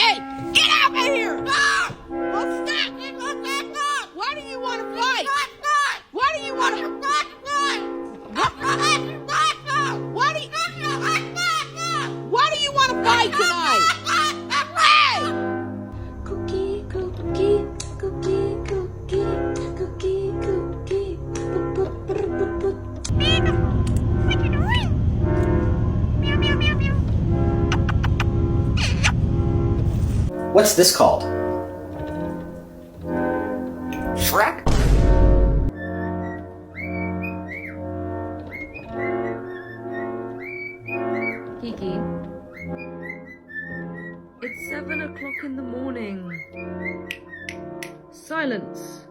Hey, get out of here! Stop! Well, stop! Why do you want to fight? Why do you want to? Why do you want to fight tonight? Hey! Cookie, cookie, cookie, cookie, cookie, cookie. What you doing? Meow, meow, meow, meow. What's this called? Shrek? Kiki, it's 7 o'clock in the morning. Silence.